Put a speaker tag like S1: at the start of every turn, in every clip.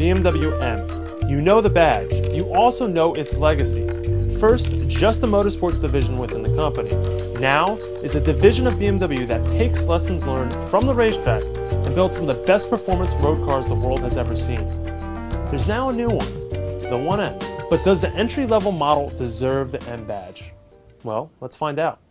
S1: BMW M. You know the badge. You also know its legacy. First, just the motorsports division within the company. Now is a division of BMW that takes lessons learned from the racetrack and builds some of the best performance road cars the world has ever seen. There's now a new one, the 1M. But does the entry-level model deserve the M badge? Well, let's find out.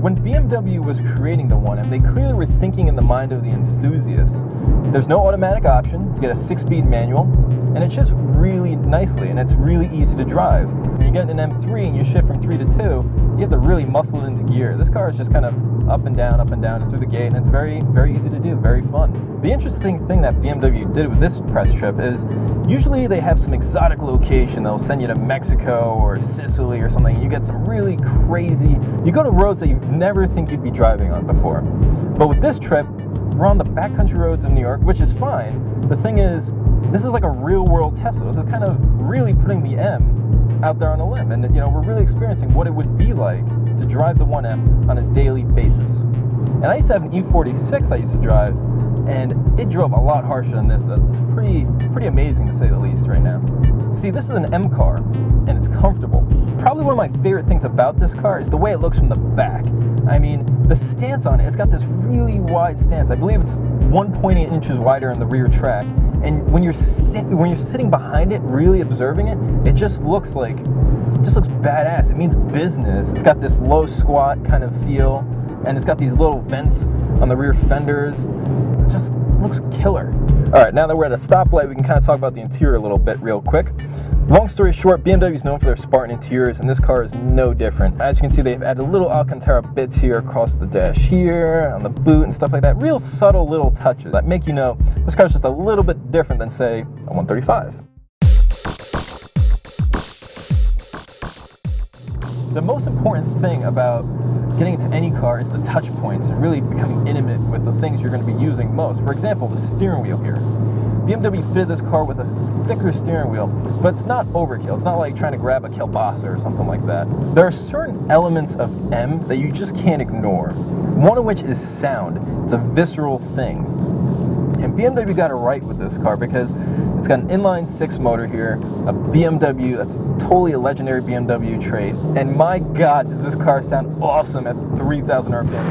S2: When BMW was creating the 1M, they clearly were thinking in the mind of the enthusiasts. There's no automatic option, you get a 6-speed manual, and it shifts really nicely, and it's really easy to drive. When you get an M3 and you shift from 3 to 2, you have to really muscle it into gear. This car is just kind of up and down, and through the gate, and it's very, very easy to do, very fun. The interesting thing that BMW did with this press trip is usually they have some exotic location. They'll send you to Mexico or Sicily or something. You get some really crazy, you go to roads that you never think you'd be driving on before. But with this trip, we're on the backcountry roads of New York, which is fine. The thing is, this is like a real world Tesla. This is kind of really putting the M out there on a limb. And you know, we're really experiencing what it would be like to drive the 1M on a daily basis. And I used to have an E46 I used to drive, and it drove a lot harsher than this does. It's pretty amazing to say the least right now. See, this is an M car, and it's comfortable. Probably one of my favorite things about this car is the way it looks from the back. I mean, the stance on it, it's got this really wide stance. I believe it's 1.8 inches wider in the rear track. And when you're sitting behind it, really observing it, it just looks badass. It means business. It's got this low squat kind of feel, and it's got these little vents on the rear fenders. It just looks killer. All right, now that we're at a stoplight, we can kind of talk about the interior a little bit real quick. Long story short, BMW is known for their Spartan interiors, and this car is no different. As you can see, they've added little Alcantara bits here across the dash here, on the boot and stuff like that. Real subtle little touches that make you know this car is just a little bit different than, say, a 135. The most important thing about getting into any car is the touch points and really becoming intimate with the things you're going to be using most. For example, the steering wheel here. BMW fitted this car with a thicker steering wheel, but it's not overkill. It's not like trying to grab a kielbasa or something like that. There are certain elements of M that you just can't ignore. One of which is sound. It's a visceral thing. And BMW got it right with this car because it's got an inline-6 motor here, a BMW, that's totally a legendary BMW trait, and my God, does this car sound awesome at 3,000 RPM.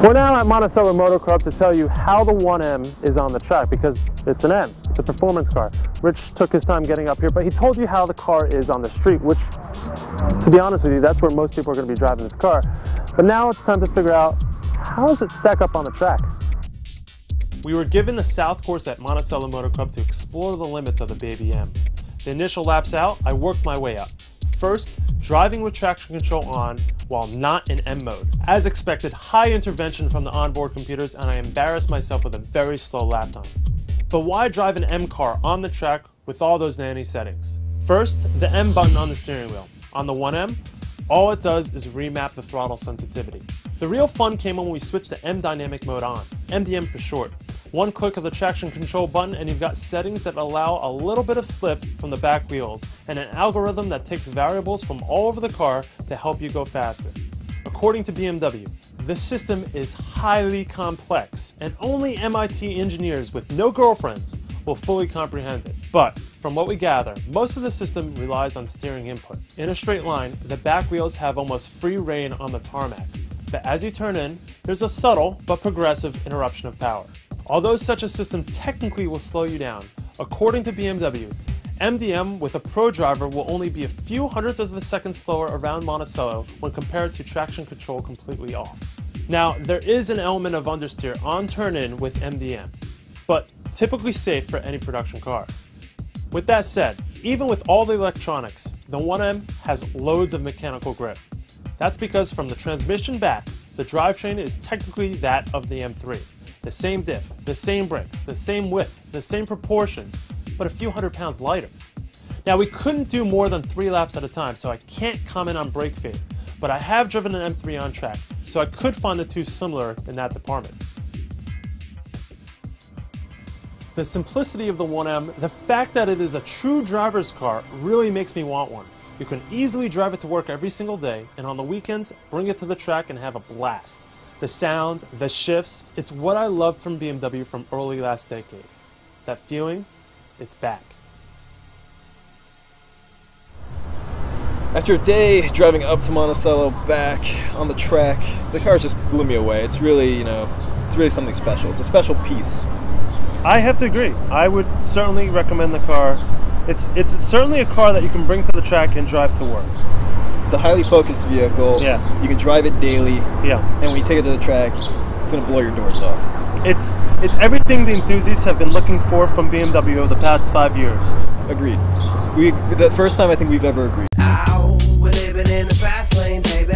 S1: We're now at Monticello Motor Club to tell you how the 1M is on the track, because it's an M, it's a performance car. Rich took his time getting up here, but he told you how the car is on the street, which, to be honest with you, that's where most people are going to be driving this car. But now it's time to figure out, how does it stack up on the track? We were given the South Course at Monticello Motor Club to explore the limits of the baby M. The initial laps out, I worked my way up. First, driving with traction control on while not in M mode. As expected, high intervention from the onboard computers, and I embarrassed myself with a very slow lap time. But why drive an M car on the track with all those nanny settings? First, the M button on the steering wheel. On the 1M, all it does is remap the throttle sensitivity. The real fun came when we switched to M dynamic mode on, MDM for short. One click of the traction control button and you've got settings that allow a little bit of slip from the back wheels and an algorithm that takes variables from all over the car to help you go faster. According to BMW, the system is highly complex and only MIT engineers with no girlfriends will fully comprehend it. But from what we gather, most of the system relies on steering input. In a straight line, the back wheels have almost free rein on the tarmac. But as you turn in, there's a subtle but progressive interruption of power. Although such a system technically will slow you down, according to BMW, MDM with a pro driver will only be a few hundredths of a second slower around Monticello when compared to traction control completely off. Now, there is an element of understeer on turn-in with MDM, but typically safe for any production car. With that said, even with all the electronics, the 1M has loads of mechanical grip. That's because from the transmission back, the drivetrain is technically that of the M3. The same diff, the same brakes, the same width, the same proportions, but a few hundred pounds lighter. Now, we couldn't do more than 3 laps at a time, so I can't comment on brake fade, but I have driven an M3 on track, so I could find the two similar in that department. The simplicity of the 1M, the fact that it is a true driver's car really makes me want one. You can easily drive it to work every single day, and on the weekends, bring it to the track and have a blast. The sound, the shifts, it's what I loved from BMW from early last decade. That feeling, it's back.
S2: After a day driving up to Monticello, back on the track, the car just blew me away. It's really, it's really something special. It's a special piece.
S1: I have to agree. I would certainly recommend the car. It's certainly a car that you can bring to the track and drive to work.
S2: It's a highly focused vehicle.
S1: Yeah.
S2: You can drive it daily. Yeah. And when you take it to the track, it's going to blow your doors off.
S1: It's everything the enthusiasts have been looking for from BMW over the past 5 years.
S2: Agreed. The first time I think we've ever agreed.
S3: We're living in the fast lane, baby.